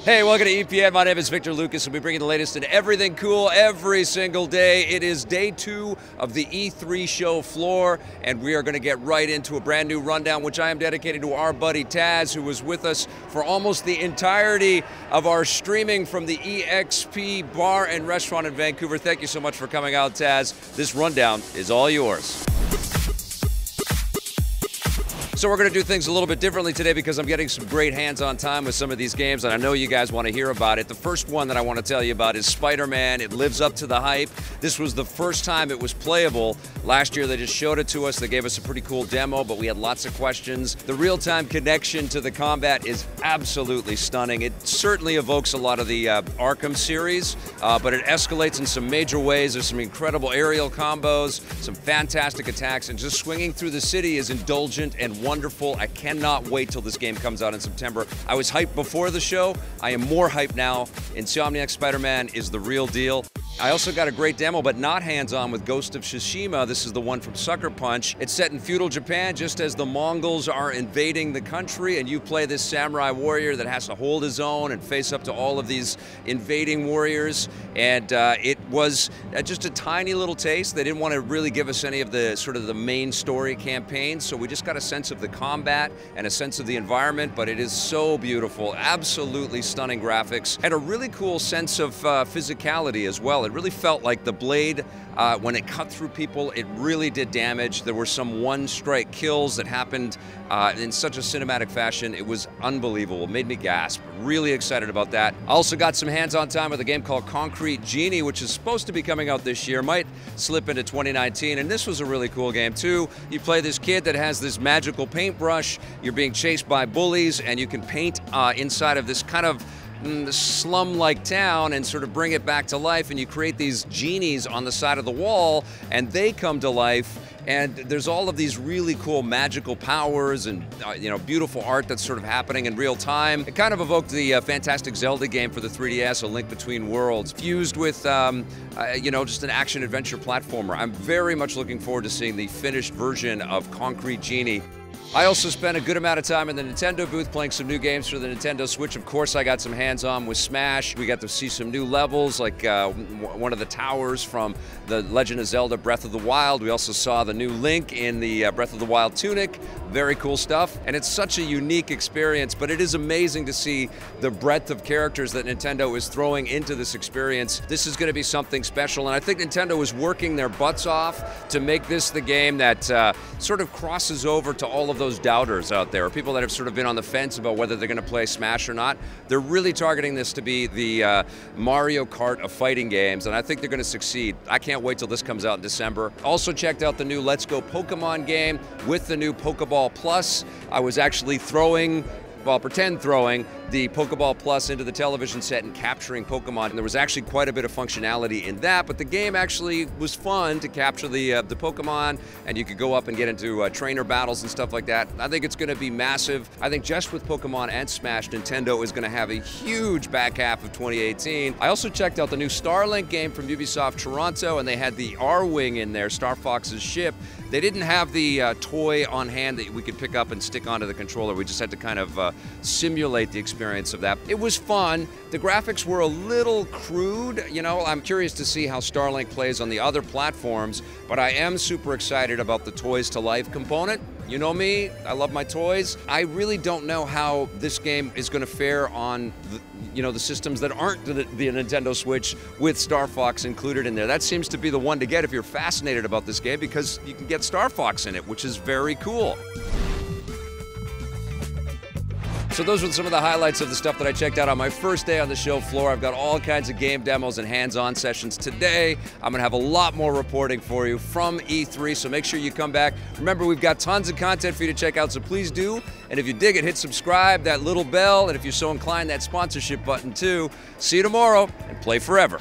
Hey, welcome to EPN. My name is Victor Lucas, and we bring you the latest in everything cool every single day. It is day 2 of the E3 show floor, and we are going to get right into a brand new rundown, which I am dedicating to our buddy Taz, who was with us for almost the entirety of our streaming from the EXP bar and restaurant in Vancouver. Thank you so much for coming out, Taz. This rundown is all yours. So we're going to do things a little bit differently today because I'm getting some great hands-on time with some of these games, and I know you guys want to hear about it. The first one that I want to tell you about is Spider-Man. It lives up to the hype. This was the first time it was playable. Last year they just showed it to us. They gave us a pretty cool demo, but we had lots of questions. The real-time connection to the combat is absolutely stunning. It certainly evokes a lot of the Arkham series, but it escalates in some major ways. There's some incredible aerial combos, some fantastic attacks, and just swinging through the city is indulgent and wonderful. I cannot wait till this game comes out in September. I was hyped before the show. I am more hyped now. Insomniac Spider-Man is the real deal. I also got a great demo, but not hands-on, with Ghost of Tsushima. This is the one from Sucker Punch. It's set in feudal Japan, just as the Mongols are invading the country, and you play this samurai warrior that has to hold his own and face up to all of these invading warriors. And it was just a tiny little taste. They didn't want to really give us any of the sort of the main story campaigns, so we just got a sense of the combat and a sense of the environment, but it is so beautiful. Absolutely stunning graphics, and a really cool sense of physicality as well. It really felt like the blade, when it cut through people, it really did damage. There were some one-strike kills that happened in such a cinematic fashion. It was unbelievable. It made me gasp. Really excited about that. I also got some hands-on time with a game called Concrete Genie, which is supposed to be coming out this year. Might slip into 2019, and this was a really cool game too. You play this kid that has this magical paintbrush. You're being chased by bullies, and you can paint inside of this kind of slum-like town and sort of bring it back to life, and you create these genies on the side of the wall, and they come to life. And there's all of these really cool magical powers and beautiful art that's sort of happening in real time. It kind of evoked the fantastic Zelda game for the 3DS, A Link Between Worlds, fused with just an action-adventure platformer. I'm very much looking forward to seeing the finished version of Concrete Genie. I also spent a good amount of time in the Nintendo booth playing some new games for the Nintendo Switch. Of course, I got some hands-on with Smash. We got to see some new levels, like one of the towers from The Legend of Zelda Breath of the Wild. We also saw the new Link in the Breath of the Wild tunic. Very cool stuff. And it's such a unique experience, but it is amazing to see the breadth of characters that Nintendo is throwing into this experience. This is going to be something special, and I think Nintendo is working their butts off to make this the game that sort of crosses over to all of those doubters out there, or people that have sort of been on the fence about whether they're going to play Smash or not. They're really targeting this to be the Mario Kart of fighting games, and I think they're going to succeed. I can't wait till this comes out in December. Also checked out the new Let's Go Pokemon game with the new Pokeball Plus. I was actually pretend throwing the Pokeball Plus into the television set and capturing Pokemon. And there was actually quite a bit of functionality in that, but the game actually was fun to capture the Pokemon, and you could go up and get into trainer battles and stuff like that. I think it's going to be massive. I think just with Pokemon and Smash, Nintendo is going to have a huge back half of 2018. I also checked out the new Starlink game from Ubisoft Toronto, and they had the R-Wing in there, Star Fox's ship. They didn't have the toy on hand that we could pick up and stick onto the controller. We just had to kind of simulate the experience of that. It was fun. The graphics were a little crude. I'm curious to see how Starlink plays on the other platforms, but I am super excited about the Toys to Life component. You know me, I love my toys. I really don't know how this game is going to fare on the systems that aren't the Nintendo Switch with Star Fox included in there. That seems to be the one to get if you're fascinated about this game, because you can get Star Fox in it, which is very cool. So those were some of the highlights of the stuff that I checked out on my first day on the show floor. I've got all kinds of game demos and hands-on sessions today. I'm going to have a lot more reporting for you from E3, so make sure you come back. Remember, we've got tons of content for you to check out, so please do. And if you dig it, hit subscribe, that little bell, and if you're so inclined, that sponsorship button too. See you tomorrow, and play forever.